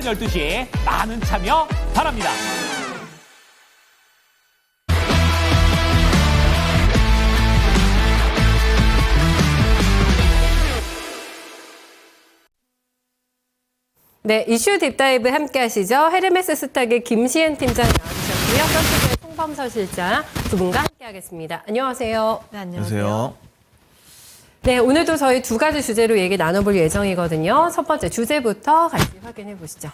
12시 많은 참여 바랍니다. 네, 이슈 딥다이브 함께 하시죠. 헤르메스 스탁의 김시은 팀장 나와주셨고요. 선수의 송범서 실장 두 분과 함께 하겠습니다. 안녕하세요. 네, 안녕하세요. 네, 오늘도 저희 두 가지 주제로 얘기 나눠볼 예정이거든요. 첫 번째 주제부터 같이 확인해 보시죠.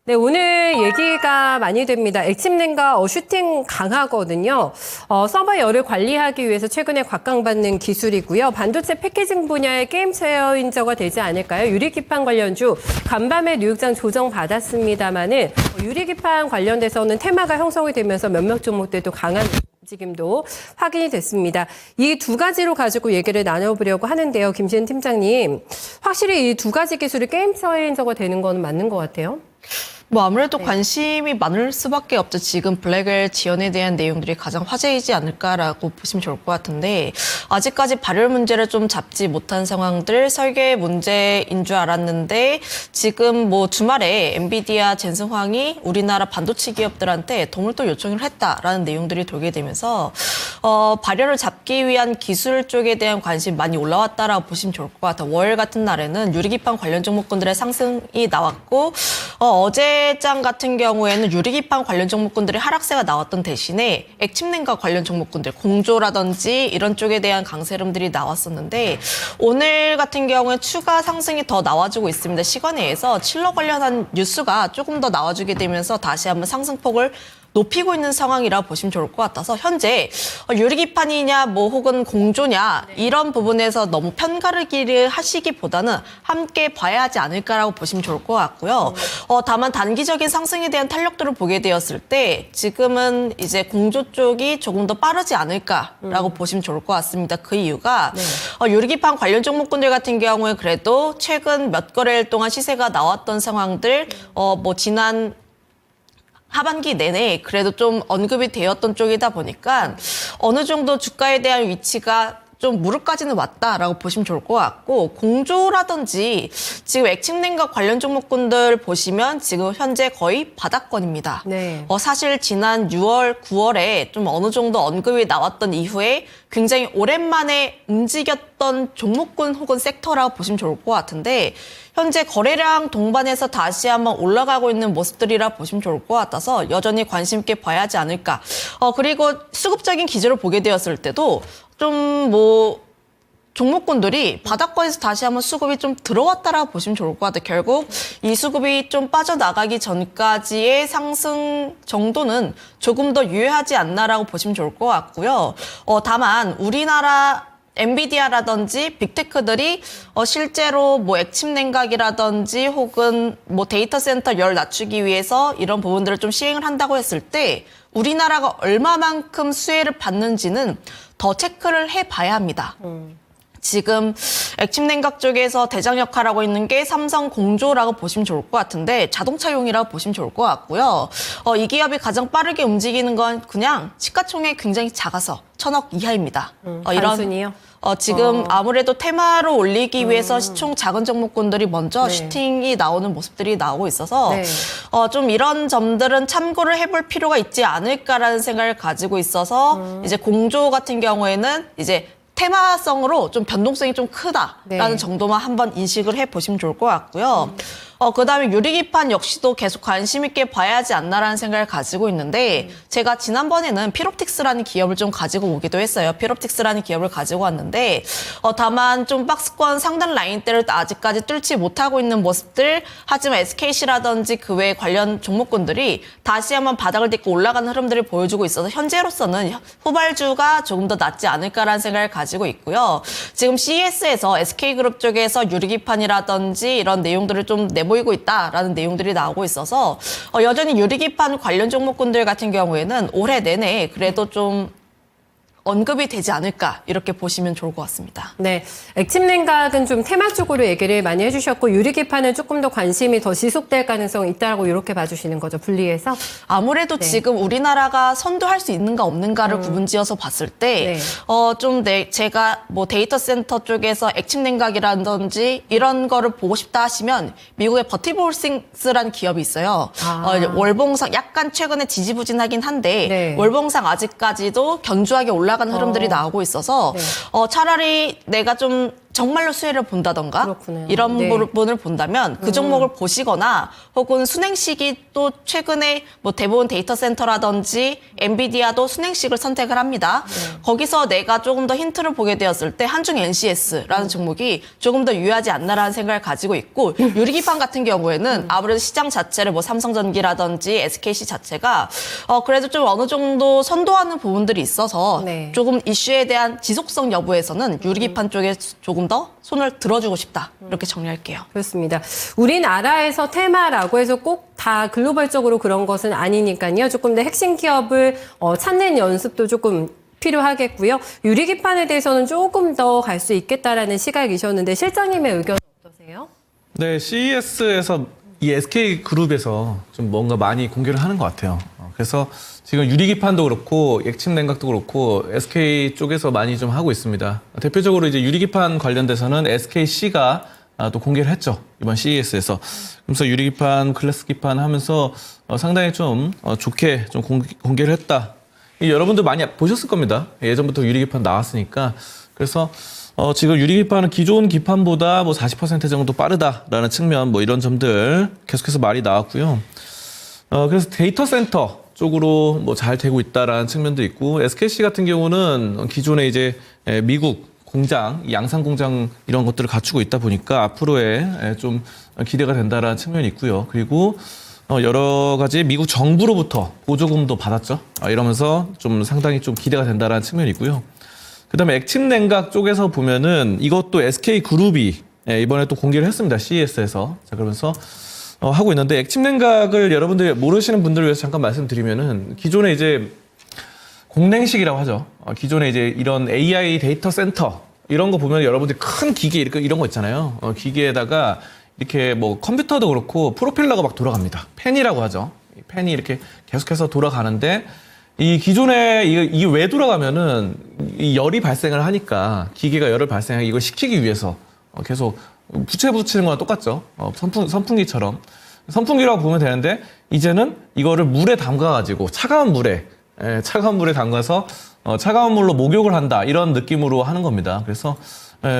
네, 오늘 얘기가 많이 됩니다. 액침냉과 슈팅 강하거든요. 서버 열을 관리하기 위해서 최근에 곽강받는 기술이고요. 반도체 패키징 분야의 게임 체인저가 되지 않을까요? 유리기판 관련주 간밤에 뉴욕장 조정받았습니다만은 유리기판 관련돼서는 테마가 형성이 되면서 몇몇 종목들도 강한 움직임도 확인이 됐습니다. 이 두 가지로 가지고 얘기를 나눠보려고 하는데요. 김시은 팀장님, 확실히 이 두 가지 기술이 게임 체인저가 되는 건 맞는 것 같아요? 뭐 아무래도 관심이 많을 수밖에 없죠. 지금 블랙웰 지원에 대한 내용들이 가장 화제이지 않을까라고 보시면 좋을 것 같은데 아직까지 발열 문제를 좀 잡지 못한 상황들 설계 문제인 줄 알았는데 지금 뭐 주말에 엔비디아 젠슨 황이 우리나라 반도체 기업들한테 도움을 요청을 했다라는 내용들이 돌게 되면서 발열을 잡기 위한 기술 쪽에 대한 관심이 많이 올라왔다라고 보시면 좋을 것 같아요. 월요일 같은 날에는 유리기판 관련 종목군들의 상승이 나왔고 어제 장 같은 경우에는 유리기판 관련 종목군들의 하락세가 나왔던 대신에 액침냉과 관련 종목군들, 공조라든지 이런 쪽에 대한 강세름들이 나왔었는데 오늘 같은 경우에 추가 상승이 더 나와주고 있습니다. 시간에 의해서 칠러 관련한 뉴스가 조금 더 나와주게 되면서 다시 한번 상승폭을 높이고 있는 상황이라 보시면 좋을 것 같아서 현재 유리기판이냐 뭐 혹은 공조냐 이런 부분에서 너무 편가르기를 하시기보다는 함께 봐야 하지 않을까라고 보시면 좋을 것 같고요. 다만 단기적인 상승에 대한 탄력도를 보게 되었을 때 지금은 이제 공조 쪽이 조금 더 빠르지 않을까라고 보시면 좋을 것 같습니다. 그 이유가 유리기판 관련 종목군들 같은 경우에 그래도 최근 몇 거래일 동안 시세가 나왔던 상황들 뭐 지난 하반기 내내 그래도 좀 언급이 되었던 쪽이다 보니까 어느 정도 주가에 대한 위치가 좀 무릎까지는 왔다라고 보시면 좋을 것 같고 공조라든지 지금 액침냉과 관련 종목군들 보시면 지금 현재 거의 바닥권입니다. 네. 사실 지난 6월, 9월에 좀 어느 정도 언급이 나왔던 이후에 굉장히 오랜만에 움직였던 종목군 혹은 섹터라고 보시면 좋을 것 같은데 현재 거래량 동반해서 다시 한번 올라가고 있는 모습들이라 보시면 좋을 것 같아서 여전히 관심 있게 봐야 하지 않을까. 그리고 수급적인 기조를 보게 되었을 때도 좀 뭐 종목군들이 바닥권에서 다시 한번 수급이 좀 들어왔다라고 보시면 좋을 것 같아요. 결국 이 수급이 좀 빠져나가기 전까지의 상승 정도는 조금 더 유효하지 않나라고 보시면 좋을 것 같고요. 다만 우리나라 엔비디아라든지 빅테크들이 실제로 뭐 액침 냉각이라든지 혹은 뭐 데이터 센터 열 낮추기 위해서 이런 부분들을 좀 시행을 한다고 했을 때 우리나라가 얼마만큼 수혜를 받는지는 더 체크를 해봐야 합니다. 지금 액침 냉각 쪽에서 대장 역할하고 있는 게 삼성 공조라고 보시면 좋을 것 같은데 자동차용이라고 보시면 좋을 것 같고요. 이 기업이 가장 빠르게 움직이는 건 그냥 시가총액이 굉장히 작아서 1,000억 이하입니다. 단순히요? 지금 아무래도 테마로 올리기 위해서 시총 작은 종목군들이 먼저 슈팅이 나오는 모습들이 나오고 있어서 좀 이런 점들은 참고를 해볼 필요가 있지 않을까라는 생각을 가지고 있어서 이제 공조 같은 경우에는 이제 테마성으로 좀 변동성이 좀 크다라는 정도만 한번 인식을 해보시면 좋을 것 같고요. 그다음에 유리기판 역시도 계속 관심 있게 봐야 하지 않나라는 생각을 가지고 있는데 제가 지난번에는 피롭틱스라는 기업을 좀 가지고 오기도 했어요. 피롭틱스라는 기업을 가지고 왔는데 다만 좀 박스권 상단 라인대를 아직까지 뚫지 못하고 있는 모습들 하지만 SKC라든지 그 외 관련 종목군들이 다시 한번 바닥을 딛고 올라가는 흐름들을 보여주고 있어서 현재로서는 후발주가 조금 더 낫지 않을까라는 생각을 가지고 있고요. 지금 CES에서 SK그룹 쪽에서 유리기판이라든지 이런 내용들을 좀 보이고 있다라는 내용들이 나오고 있어서 여전히 유리기판 관련 종목군들 같은 경우에는 올해 내내 그래도 좀 언급이 되지 않을까 이렇게 보시면 좋을 것 같습니다. 네, 액침 냉각은 좀 테마 쪽으로 얘기를 많이 해주셨고 유리기판은 조금 더 관심이 더 지속될 가능성이 있다고 이렇게 봐주시는 거죠, 분리해서. 아무래도 지금 우리나라가 선도할 수 있는가 없는가를 구분지어서 봤을 때, 네. 제가 뭐 데이터 센터 쪽에서 액침 냉각이라든지 이런 거를 보고 싶다 하시면 미국의 버티볼싱스라는 기업이 있어요. 월봉상 약간 최근에 지지부진하긴 한데 네. 월봉상 아직까지도 견조하게 올라가는 흐름들이 나오고 있어서 네. 차라리 내가 좀 정말로 수혜를 본다던가 그렇구나. 이런 네. 부분을 본다면 그 종목을 보시거나 혹은 순행식이 또 최근에 뭐 대부분 데이터 센터라든지 엔비디아도 순행식을 선택을 합니다. 거기서 내가 조금 더 힌트를 보게 되었을 때 한중 NCS라는 종목이 조금 더 유효하지 않나라는 생각을 가지고 있고 유리기판 같은 경우에는 아무래도 시장 자체를 뭐 삼성전기라든지 SKC 자체가 그래도 좀 어느 정도 선도하는 부분들이 있어서 네. 조금 이슈에 대한 지속성 여부에서는 유리기판 쪽에 조금 더 손을 들어주고 싶다. 이렇게 정리할게요. 그렇습니다. 우리나라에서 테마라고 해서 꼭 다 글로벌적으로 그런 것은 아니니까요. 조금 더 핵심 기업을 찾는 연습도 조금 필요하겠고요. 유리기판에 대해서는 조금 더 갈 수 있겠다라는 시각이셨는데 실장님의 의견 어떠세요? 네, CES에서 이 SK그룹에서 좀 뭔가 많이 공개를 하는 것 같아요. 그래서 지금 유리기판도 그렇고 액침 냉각도 그렇고 SK 쪽에서 많이 좀 하고 있습니다. 대표적으로 이제 유리기판 관련돼서는 SKC가 또 공개를 했죠. 이번 CES에서. 그래서 유리기판, 글래스기판 하면서 상당히 좀 좋게 좀 공개를 했다. 여러분들 많이 보셨을 겁니다. 예전부터 유리기판 나왔으니까. 그래서 지금 유리기판은 기존 기판보다 뭐 40% 정도 빠르다라는 측면 뭐 이런 점들 계속해서 말이 나왔고요. 그래서 데이터 센터 쪽으로 뭐 잘 되고 있다라는 측면도 있고 SKC 같은 경우는 기존에 이제 미국 공장, 양산 공장 이런 것들을 갖추고 있다 보니까 앞으로의 좀 기대가 된다라는 측면이 있고요. 그리고 여러 가지 미국 정부로부터 보조금도 받았죠. 이러면서 좀 상당히 좀 기대가 된다라는 측면이 있고요. 그다음에 액침 냉각 쪽에서 보면은 이것도 SK그룹이 이번에 또 공개를 했습니다. CES에서. 자, 그러면서 하고 있는데 액침 냉각을 여러분들이 모르시는 분들을 위해서 잠깐 말씀드리면은 기존에 이제 공냉식이라고 하죠. 기존에 이제 이런 AI 데이터 센터 이런 거 보면 여러분들이 큰 기계 이런 거 있잖아요. 기계에다가 이렇게 뭐 컴퓨터도 그렇고 프로펠러가 막 돌아갑니다. 팬이라고 하죠. 팬이 이렇게 계속해서 돌아가는데 이 기존에 이게 왜 돌아가면은 이 열이 발생을 하니까 기계가 열을 발생하게 이걸 식히기 위해서 계속 부채 붙이는 거랑 똑같죠. 선풍기처럼. 선풍기라고 보면 되는데 이제는 이거를 물에 담가가지고 차가운 물에 담가서 차가운 물로 목욕을 한다 이런 느낌으로 하는 겁니다. 그래서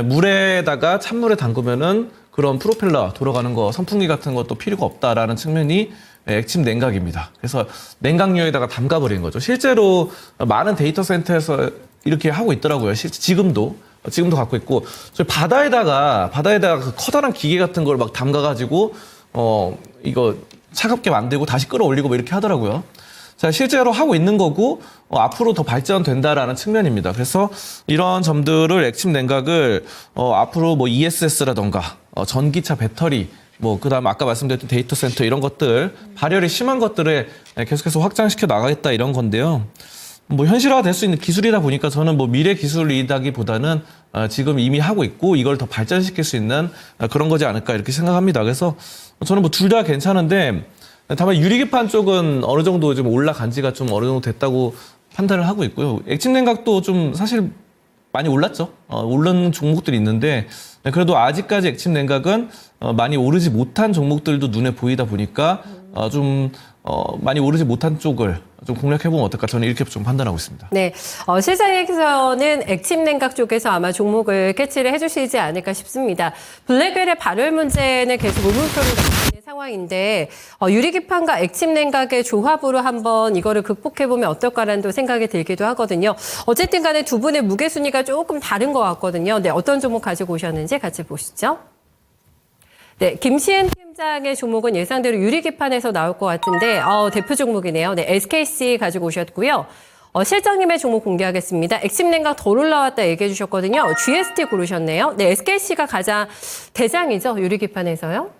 물에다가 찬물에 담그면은 그런 프로펠러 돌아가는 거 선풍기 같은 것도 필요가 없다라는 측면이 액침 냉각입니다. 그래서 냉각류에다가 담가버린 거죠. 실제로 많은 데이터 센터에서 이렇게 하고 있더라고요. 지금도 갖고 있고 저희 바다에다가 그 커다란 기계 같은 걸 막 담가가지고 이거 차갑게 만들고 다시 끌어올리고 뭐 이렇게 하더라고요. 자, 실제로 하고 있는 거고 앞으로 더 발전된다라는 측면입니다. 그래서 이런 점들을 액침 냉각을 앞으로 뭐 ESS라던가 전기차 배터리 뭐 그다음 아까 말씀드렸던 데이터 센터 이런 것들 발열이 심한 것들에 계속해서 확장시켜 나가겠다 이런 건데요. 뭐 현실화가 될 수 있는 기술이다 보니까 저는 뭐 미래 기술이다기보다는 지금 이미 하고 있고 이걸 더 발전시킬 수 있는 그런 거지 않을까 이렇게 생각합니다. 그래서 저는 뭐 둘 다 괜찮은데 다만 유리기판 쪽은 어느 정도 좀 올라간 지가 좀 어느 정도 됐다고 판단을 하고 있고요. 액침 냉각도 좀 사실 많이 올랐죠. 오른 종목들이 있는데 그래도 아직까지 액침 냉각은 많이 오르지 못한 종목들도 눈에 보이다 보니까 좀 많이 오르지 못한 쪽을 좀 공략해보면 어떨까 저는 이렇게 좀 판단하고 있습니다. 네, 시장에서는 액침 냉각 쪽에서 아마 종목을 캐치를 해주시지 않을까 싶습니다. 블랙웰의 발열 문제는 계속 의문표를 남기는 상황인데 유리기판과 액침 냉각의 조합으로 한번 이거를 극복해보면 어떨까라는 또 생각이 들기도 하거든요. 어쨌든 간에 두 분의 무게순위가 조금 다른 것 같거든요. 네, 어떤 종목 가지고 오셨는지 같이 보시죠. 네, 김시은 팀장의 종목은 예상대로 유리기판에서 나올 것 같은데 대표 종목이네요. 네, SKC 가지고 오셨고요. 실장님의 종목 공개하겠습니다. 액침 냉각 덜 올라왔다 얘기해 주셨거든요. GST 고르셨네요. 네, SKC가 가장 대장이죠, 유리기판에서요.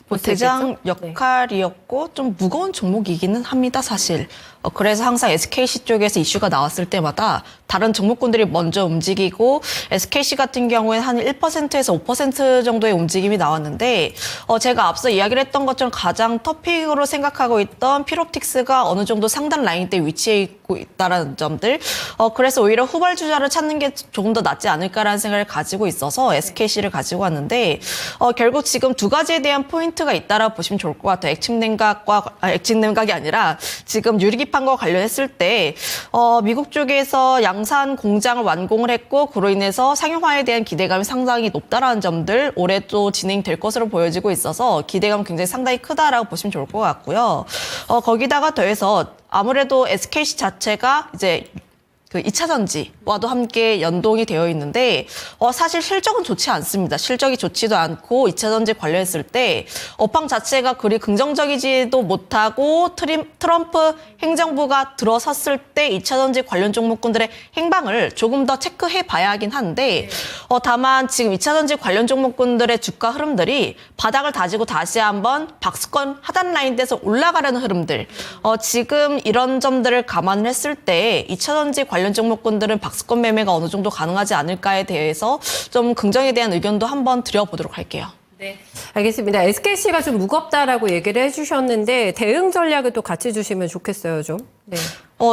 뭐 대장 역할이었고 좀 무거운 종목이기는 합니다, 사실. 그래서 항상 SKC 쪽에서 이슈가 나왔을 때마다 다른 종목군들이 먼저 움직이고 SKC 같은 경우에는 한 1%에서 5% 정도의 움직임이 나왔는데 제가 앞서 이야기를 했던 것처럼 가장 터픽으로 생각하고 있던 필옵틱스가 어느 정도 상단 라인대에 위치해 있고 있다는 점들 그래서 오히려 후발주자를 찾는 게 조금 더 낫지 않을까라는 생각을 가지고 있어서 SKC를 가지고 왔는데 결국 지금 두 가지에 대한 포인트가 있다라고 보시면 좋을 것 같아요. 액침냉각이 아니라 지금 유리기판과 관련했을 때 미국 쪽에서 양산 공장을 완공을 했고 그로 인해서 상용화에 대한 기대감이 상당히 높다라는 점들 올해 또 진행될 것으로 보여지고 있어서 기대감 굉장히 상당히 크다라고 보시면 좋을 것 같고요. 거기다가 더해서 아무래도 SKC 자체가 이제 그 2차 전지와도 함께 연동이 되어 있는데 사실 실적은 좋지 않습니다. 실적이 좋지도 않고 2차 전지 관련했을 때 업황 자체가 그리 긍정적이지도 못하고 트럼프 행정부가 들어섰을 때 2차 전지 관련 종목군들의 행방을 조금 더 체크해 봐야 하긴 한데 다만 지금 2차 전지 관련 종목군들의 주가 흐름들이 바닥을 다지고 다시 한번 박스권 하단 라인대에서 올라가려는 흐름들 지금 이런 점들을 감안을 했을 때 2차 전지 관련 종목군들은 박스권 매매가 어느 정도 가능하지 않을까에 대해서 좀 긍정에 대한 의견도 한번 드려보도록 할게요. 네, 알겠습니다. SKC가 좀 무겁다라고 얘기를 해주셨는데 대응 전략을 또 같이 주시면 좋겠어요, 좀. 네.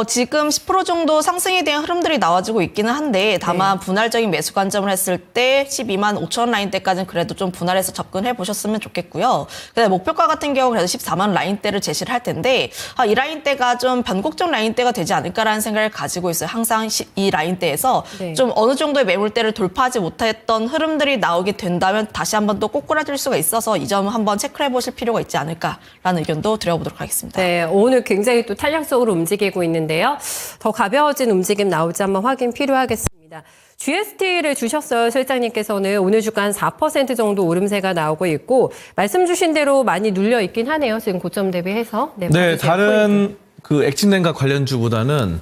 지금 10% 정도 상승에 대한 흐름들이 나와주고 있기는 한데 다만 분할적인 매수 관점을 했을 때 12만 5천 라인대까지는 그래도 좀 분할해서 접근해 보셨으면 좋겠고요. 목표가 같은 경우 그래도 14만 라인대를 제시를 할 텐데 이 라인대가 좀 변곡적 라인대가 되지 않을까라는 생각을 가지고 있어요. 항상 이 라인대에서 좀 어느 정도의 매물대를 돌파하지 못했던 흐름들이 나오게 된다면 다시 한번 또 꼬꾸라질 수가 있어서 이 점 한번 체크해 보실 필요가 있지 않을까라는 의견도 드려보도록 하겠습니다. 네, 오늘 굉장히 또 탄력적으로 움직이고 있는데요. 더 가벼워진 움직임 나올지 한번 확인 필요하겠습니다. GST를 주셨어요. 실장님께서는 오늘 주가 한 4% 정도 오름세가 나오고 있고 말씀 주신 대로 많이 눌려 있긴 하네요. 지금 고점 대비해서. 네, 다른 그 액침냉각 관련주보다는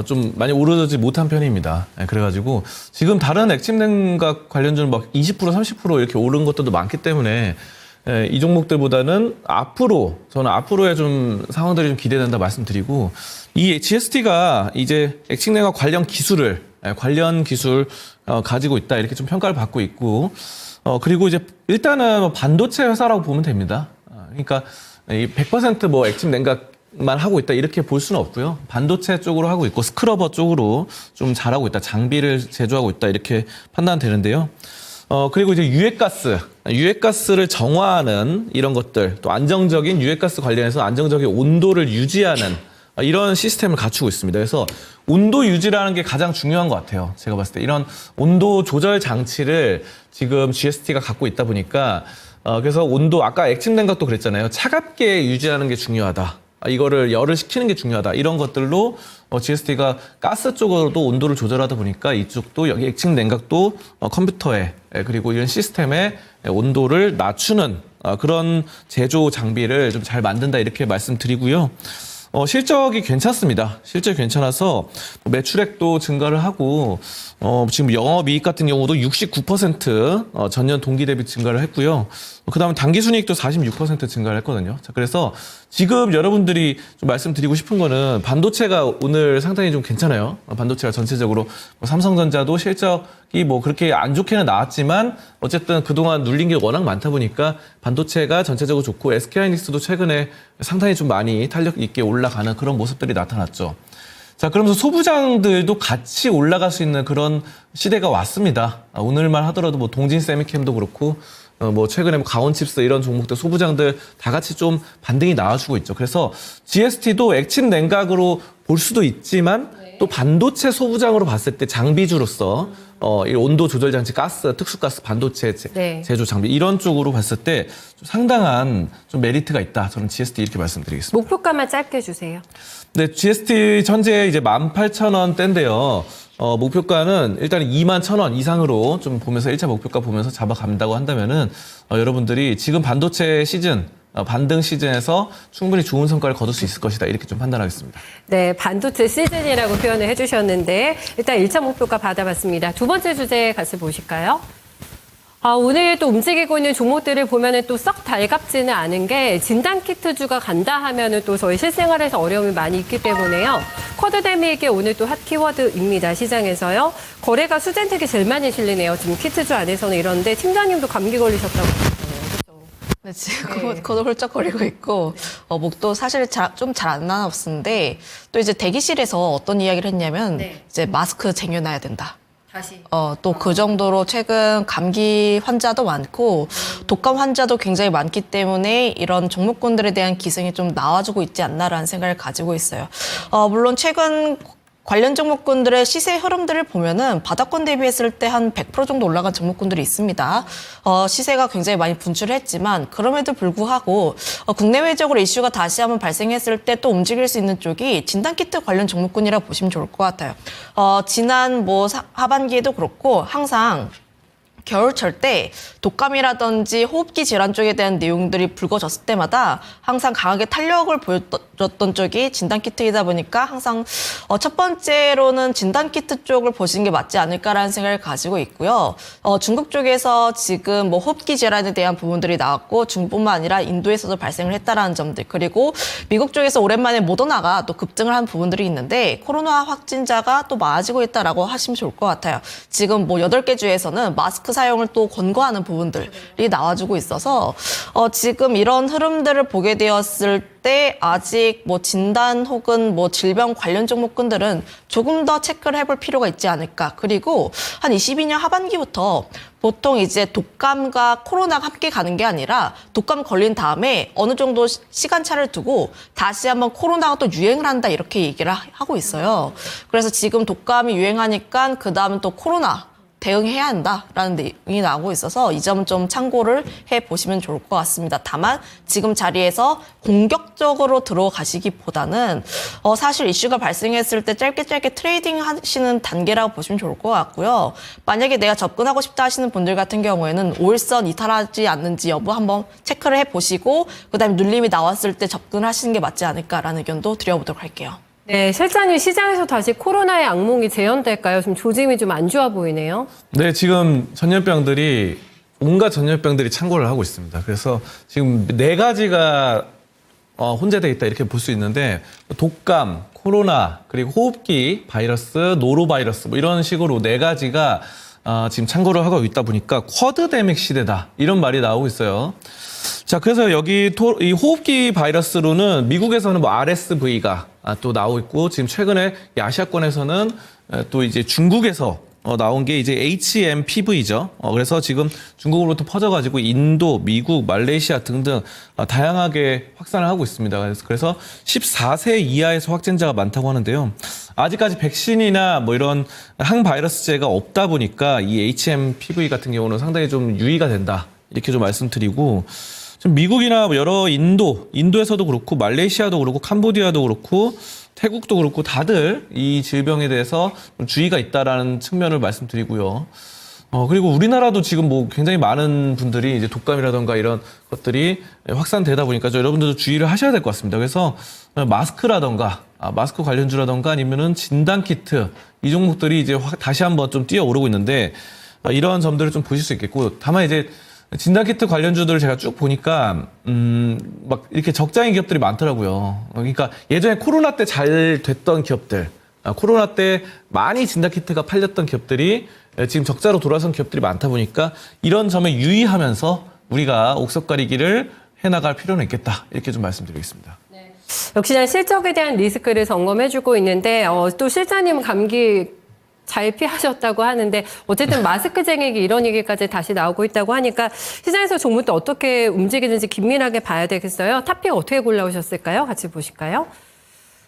좀 많이 오르지 못한 편입니다. 네, 그래가지고 지금 다른 액침냉각 관련주는 막 20%, 30% 이렇게 오른 것들도 많기 때문에 이 종목들보다는 저는 앞으로의 좀 상황들이 좀 기대된다 말씀드리고 이 GST가 이제 액침냉각 관련 기술 가지고 있다 이렇게 좀 평가를 받고 있고 그리고 이제 일단은 반도체 회사라고 보면 됩니다. 그러니까 100% 뭐 액침냉각만 하고 있다 이렇게 볼 수는 없고요. 반도체 쪽으로 하고 있고 스크러버 쪽으로 좀 잘하고 있다. 장비를 제조하고 있다 이렇게 판단되는데요. 그리고 이제 유해가스를 정화하는 이런 것들, 또 안정적인 유해가스 관련해서 안정적인 온도를 유지하는 이런 시스템을 갖추고 있습니다. 그래서 온도 유지라는 게 가장 중요한 것 같아요. 제가 봤을 때 이런 온도 조절 장치를 지금 GST가 갖고 있다 보니까 그래서 온도 아까 액침냉각도 그랬잖아요. 차갑게 유지하는 게 중요하다. 이거를 열을 식히는 게 중요하다. 이런 것들로 GST가 가스 쪽으로도 온도를 조절하다 보니까 이쪽도 여기 액침냉각도 컴퓨터에 그리고 이런 시스템에 온도를 낮추는 그런 제조 장비를 좀 잘 만든다 이렇게 말씀드리고요. 실적이 괜찮습니다. 실적이 괜찮아서 매출액도 증가를 하고 지금 영업이익 같은 경우도 69% 전년 동기 대비 증가를 했고요. 그다음에 당기순이익도 46% 증가를 했거든요. 자, 그래서 지금 여러분들이 좀 말씀드리고 싶은 거는 반도체가 오늘 상당히 좀 괜찮아요. 반도체가 전체적으로 삼성전자도 실적이 뭐 그렇게 안 좋게는 나왔지만 어쨌든 그동안 눌린 게 워낙 많다 보니까 반도체가 전체적으로 좋고 SK하이닉스도 최근에 상당히 좀 많이 탄력 있게 올라가는 그런 모습들이 나타났죠. 자, 그러면서 소부장들도 같이 올라갈 수 있는 그런 시대가 왔습니다. 오늘만 하더라도 뭐 동진 세미캠도 그렇고 뭐 최근에 뭐 가온칩스 이런 종목들 소부장들 다 같이 좀 반등이 나와주고 있죠. 그래서 GST도 액침 냉각으로 볼 수도 있지만 또 반도체 소부장으로 봤을 때 장비주로서 이 온도 조절 장치, 가스, 특수가스, 반도체 제조 장비 이런 쪽으로 봤을 때 좀 상당한 좀 메리트가 있다. 저는 GST 이렇게 말씀드리겠습니다. 목표가만 짧게 주세요. 네, GST 현재 이제 18,000원대인데요. 목표가는 일단 21,000원 이상으로 좀 보면서 1차 목표가 보면서 잡아간다고 한다면은 여러분들이 지금 반도체 시즌 반등 시즌에서 충분히 좋은 성과를 거둘 수 있을 것이다. 이렇게 좀 판단하겠습니다. 네, 반도체 시즌이라고 표현을 해주셨는데 일단 1차 목표가 받아봤습니다. 두 번째 주제 같이 보실까요? 오늘 또 움직이고 있는 종목들을 보면은 또 썩 달갑지는 않은 게 진단키트주가 간다 하면은 또 저희 실생활에서 어려움이 많이 있기 때문에요. 쿼드데믹이 오늘 또 핫 키워드입니다. 시장에서요. 거래가 수젠텍이 제일 많이 실리네요. 지금 키트주 안에서는 이런데 팀장님도 감기 걸리셨다고 하셨잖아요. 네, 지금 코도 훌쩍거리고 있고 목도 사실 좀 잘 안 나왔었는데 또 이제 대기실에서 어떤 이야기를 했냐면 이제 마스크 쟁여놔야 된다. 다시. 또 그 정도로 최근 감기 환자도 많고 독감 환자도 굉장히 많기 때문에 이런 종목군들에 대한 기승이 좀 나와주고 있지 않나라는 생각을 가지고 있어요. 물론 최근 관련 종목군들의 시세 흐름들을 보면은 바닥권 대비했을 때 한 100% 정도 올라간 종목군들이 있습니다. 시세가 굉장히 많이 분출했지만 그럼에도 불구하고 국내외적으로 이슈가 다시 한번 발생했을 때 또 움직일 수 있는 쪽이 진단키트 관련 종목군이라고 보시면 좋을 것 같아요. 지난 하반기에도 그렇고 항상 겨울철 때 독감이라든지 호흡기 질환 쪽에 대한 내용들이 불거졌을 때마다 항상 강하게 탄력을 보여줬던 쪽이 진단키트이다 보니까 항상 첫 번째로는 진단키트 쪽을 보시는 게 맞지 않을까라는 생각을 가지고 있고요. 중국 쪽에서 지금 호흡기 질환에 대한 부분들이 나왔고 중국뿐만 아니라 인도에서도 발생을 했다라는 점들, 그리고 미국 쪽에서 오랜만에 모더나가 또 급증을 한 부분들이 있는데 코로나 확진자가 또 많아지고 있다라고 하시면 좋을 것 같아요. 지금 8개 주에서는 마스크 사용을 또 권고하는 부분들이 나와주고 있어서 지금 이런 흐름들을 보게 되었을 때 아직 진단 혹은 질병 관련 종목군들은 조금 더 체크를 해볼 필요가 있지 않을까. 그리고 한 22년 하반기부터 보통 이제 독감과 코로나가 함께 가는 게 아니라 독감 걸린 다음에 어느 정도 시간차를 두고 다시 한번 코로나가 또 유행을 한다 이렇게 얘기를 하고 있어요. 그래서 지금 독감이 유행하니까 그 다음은 또 코로나 대응해야 한다라는 내용이 나오고 있어서 이 점은 좀 참고를 해보시면 좋을 것 같습니다. 다만 지금 자리에서 공격적으로 들어가시기보다는 사실 이슈가 발생했을 때 짧게 트레이딩 하시는 단계라고 보시면 좋을 것 같고요. 만약에 내가 접근하고 싶다 하시는 분들 같은 경우에는 5일선 이탈하지 않는지 여부 한번 체크를 해보시고 그다음에 눌림이 나왔을 때 접근하시는 게 맞지 않을까라는 의견도 드려보도록 할게요. 네, 실장님 시장에서 다시 코로나의 악몽이 재현될까요? 지금 조짐이 좀 안 좋아 보이네요. 네, 지금 전염병들이 온갖 전염병들이 창궐을 하고 있습니다. 그래서 지금 4가지가 혼재되어 있다 이렇게 볼 수 있는데 독감, 코로나, 그리고 호흡기 바이러스, 노로바이러스 이런 식으로 4가지가 지금 창궐을 하고 있다 보니까 쿼드데믹 시대다 이런 말이 나오고 있어요. 자, 그래서 여기 이 호흡기 바이러스로는 미국에서는 RSV가 또 나오고 있고 지금 최근에 이 아시아권에서는 또 이제 중국에서 나온 게 이제 HMPV죠. 그래서 지금 중국으로부터 퍼져가지고 인도, 미국, 말레이시아 등등 다양하게 확산을 하고 있습니다. 그래서 14세 이하에서 확진자가 많다고 하는데요. 아직까지 백신이나 이런 항바이러스제가 없다 보니까 이 HMPV 같은 경우는 상당히 좀 유의가 된다. 이렇게 좀 말씀드리고 미국이나 여러 인도에서도 그렇고 말레이시아도 그렇고 캄보디아도 그렇고 태국도 그렇고 다들 이 질병에 대해서 주의가 있다라는 측면을 말씀드리고요. 그리고 우리나라도 지금 굉장히 많은 분들이 이제 독감이라던가 이런 것들이 확산되다 보니까 여러분들도 주의를 하셔야 될 것 같습니다. 그래서 마스크라던가 마스크 관련주라던가 아니면은 진단키트 이 종목들이 이제 다시 한번 좀 뛰어오르고 있는데 이런 점들을 좀 보실 수 있겠고 다만 이제 진단키트 관련주들을 제가 쭉 보니까 이렇게 적자인 기업들이 많더라고요. 그러니까 예전에 코로나 때 잘 됐던 기업들, 코로나 때 많이 진단키트가 팔렸던 기업들이 지금 적자로 돌아선 기업들이 많다 보니까 이런 점에 유의하면서 우리가 옥석 가리기를 해나갈 필요는 있겠다. 이렇게 좀 말씀드리겠습니다. 역시나 실적에 대한 리스크를 점검해주고 있는데 또 실장님 감기 잘 피하셨다고 하는데 어쨌든 마스크쟁이기 이런 얘기까지 다시 나오고 있다고 하니까 시장에서 종목도 어떻게 움직이는지 긴밀하게 봐야 되겠어요. 탑픽 어떻게 골라오셨을까요? 같이 보실까요?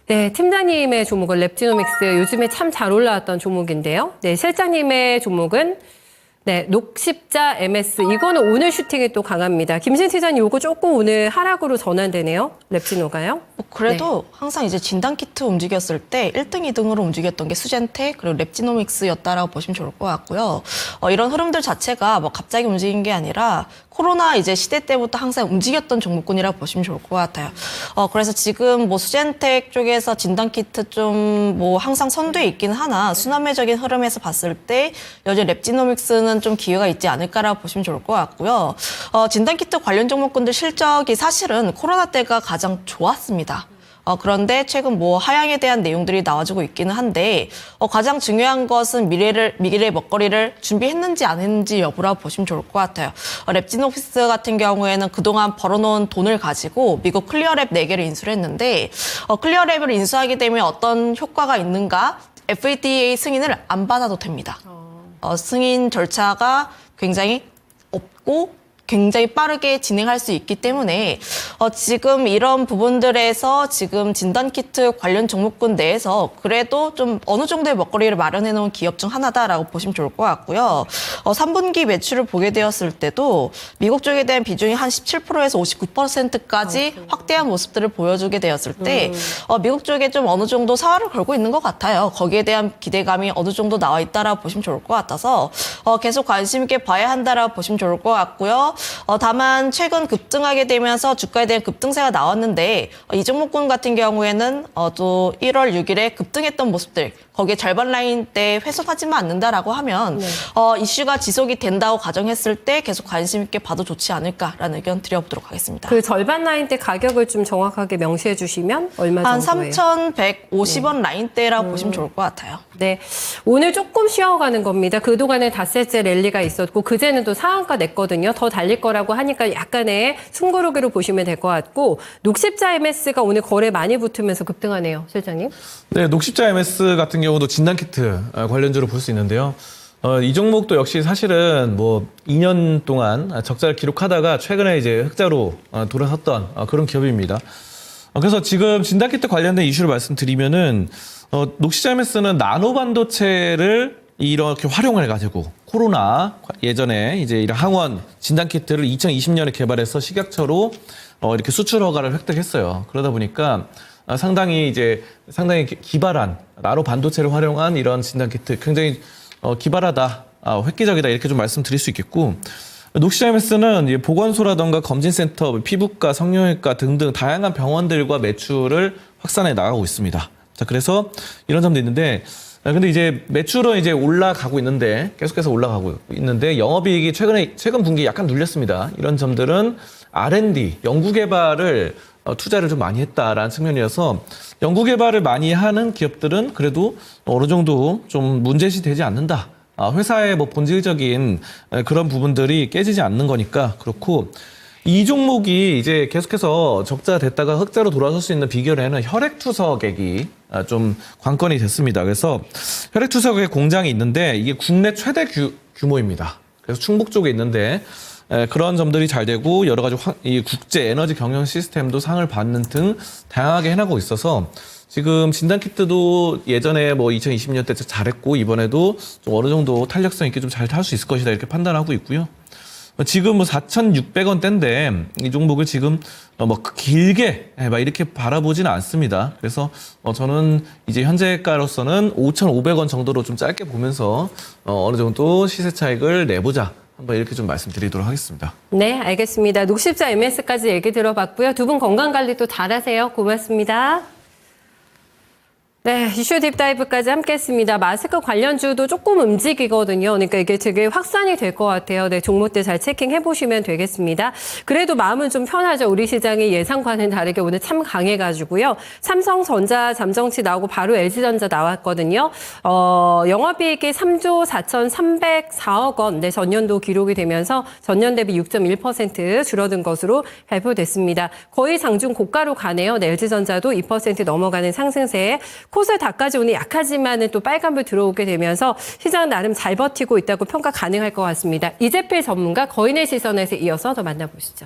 네, 팀장님의 종목은 랩지노믹스 요즘에 참 잘 올라왔던 종목인데요. 네, 실장님의 종목은 녹십자 MS. 이거는 오늘 슈팅이 또 강합니다. 김신 팀장님 이거 조금 오늘 하락으로 전환되네요. 랩지노가요. 그래도 항상 이제 진단키트 움직였을 때 1등, 2등으로 움직였던 게 수젠텍 그리고 랩지노믹스였다라고 보시면 좋을 것 같고요. 이런 흐름들 자체가 갑자기 움직인 게 아니라 코로나 이제 시대 때부터 항상 움직였던 종목군이라고 보시면 좋을 것 같아요. 그래서 지금 뭐 수젠텍 쪽에서 진단키트 좀 뭐 항상 선두에 있긴 하나 순환매적인 흐름에서 봤을 때 여전히 랩지노믹스는 좀 기회가 있지 않을까라고 보시면 좋을 것 같고요. 진단키트 관련 종목군들 실적이 사실은 코로나 때가 가장 좋았습니다. 그런데 최근 뭐 하향에 대한 내용들이 나와주고 있기는 한데 가장 중요한 것은 미래의 먹거리를 준비했는지 안 했는지 여부라고 보시면 좋을 것 같아요. 랩지노믹스 같은 경우에는 그동안 벌어놓은 돈을 가지고 미국 클리어랩 4개를 인수를 했는데 클리어랩을 인수하게 되면 어떤 효과가 있는가? FDA 승인을 안 받아도 됩니다. 승인 절차가 굉장히 없고 굉장히 빠르게 진행할 수 있기 때문에 지금 이런 부분들에서 지금 진단키트 관련 종목군 내에서 그래도 좀 어느 정도의 먹거리를 마련해 놓은 기업 중 하나다라고 보시면 좋을 것 같고요. 3분기 매출을 보게 되었을 때도 미국 쪽에 대한 비중이 한 17%에서 59%까지 확대한 모습들을 보여주게 되었을 때 미국 쪽에 좀 어느 정도 사활을 걸고 있는 것 같아요. 거기에 대한 기대감이 어느 정도 나와 있다라고 보시면 좋을 것 같아서 계속 관심 있게 봐야 한다라고 보시면 좋을 것 같고요. 다만 최근 급등하게 되면서 주가에 대한 급등세가 나왔는데 이 종목군 같은 경우에는 또 1월 6일에 급등했던 모습들 거기에 절반 라인 때 훼손하지만 않는다라고 하면 이슈가 지속이 된다고 가정했을 때 계속 관심 있게 봐도 좋지 않을까라는 의견 드려보도록 하겠습니다. 그 절반 라인 때 가격을 좀 정확하게 명시해 주시면 얼마 한 정도예요? 3,150원 라인대라고 보시면 좋을 것 같아요. 네, 오늘 조금 쉬어가는 겁니다. 그동안에 닷새째 랠리가 있었고 그제는 또 상한가 냈거든요. 더 달릴 거라고 하니까 약간의 숨고르기로 보시면 될 것 같고 녹십자 MS가 오늘 거래 많이 붙으면서 급등하네요, 실장님. 네, 녹십자 MS 같은 경우도 진단키트 관련주로 볼 수 있는데요. 이 종목도 역시 사실은 뭐 2년 동안 적자를 기록하다가 최근에 이제 흑자로 돌아섰던 그런 기업입니다. 그래서 지금 진단키트 관련된 이슈를 말씀드리면은 녹십자 MS는 나노 반도체를 이렇게 활용을 해가지고 코로나 예전에 이제 이런 항원 진단키트를 2020년에 개발해서 식약처로 이렇게 수출 허가를 획득했어요. 그러다 보니까 상당히 기발한 나노 반도체를 활용한 이런 진단키트 굉장히 기발하다, 획기적이다 이렇게 좀 말씀드릴 수 있겠고 녹십자 MS는 보건소라던가 검진센터, 피부과, 성형외과 등등 다양한 병원들과 매출을 확산해 나가고 있습니다. 자, 그래서 이런 점도 있는데 근데 이제 매출은 이제 올라가고 있는데 계속해서 올라가고 있는데 영업이익이 최근 분기 약간 눌렸습니다. 이런 점들은 R&D, 연구개발을 투자를 좀 많이 했다라는 측면이어서 연구개발을 많이 하는 기업들은 그래도 어느 정도 좀 문제시 되지 않는다. 회사의 뭐 본질적인 그런 부분들이 깨지지 않는 거니까 그렇고 이 종목이 이제 계속해서 적자 됐다가 흑자로 돌아설 수 있는 비결에는 혈액투석액이 좀 관건이 됐습니다. 그래서 혈액투석액 공장이 있는데 이게 국내 최대 규모입니다. 그래서 충북 쪽에 있는데 그런 점들이 잘 되고 여러 가지 이 국제 에너지 경영 시스템도 상을 받는 등 다양하게 해나가고 있어서 지금 진단키트도 예전에 뭐 2020년 때 잘했고 이번에도 좀 어느 정도 탄력성 있게 좀 잘 탈 수 있을 것이다 이렇게 판단하고 있고요. 지금 뭐 4,600원대인데 이 종목을 지금 뭐 길게 막 이렇게 바라보지는 않습니다. 그래서 저는 이제 현재가로서는 5,500원 정도로 좀 짧게 보면서 어느 정도 시세 차익을 내보자. 한번 이렇게 좀 말씀드리도록 하겠습니다. 네, 알겠습니다. 녹십자 MS까지 얘기 들어봤고요. 두 분 건강관리 또 잘하세요. 고맙습니다. 네, 이슈 딥다이브까지 함께했습니다. 마스크 관련주도 조금 움직이거든요. 그러니까 이게 되게 확산이 될 것 같아요. 네, 종목들 잘 체킹해 보시면 되겠습니다. 그래도 마음은 좀 편하죠. 우리 시장이 예상과는 다르게 오늘 참 강해가지고요. 삼성전자 잠정치 나오고 바로 LG전자 나왔거든요. 영업이익이 3조 4,304억 원, 네, 전년도 기록이 되면서 전년 대비 6.1% 줄어든 것으로 발표됐습니다. 거의 장중 고가로 가네요. 네, LG전자도 2% 넘어가는 상승세에 코스 닥까지 오늘 약하지만은 또 빨간불 들어오게 되면서 시장 나름 잘 버티고 있다고 평가 가능할 것 같습니다. 이재필 전문가 거인의 시선에서 이어서 더 만나보시죠.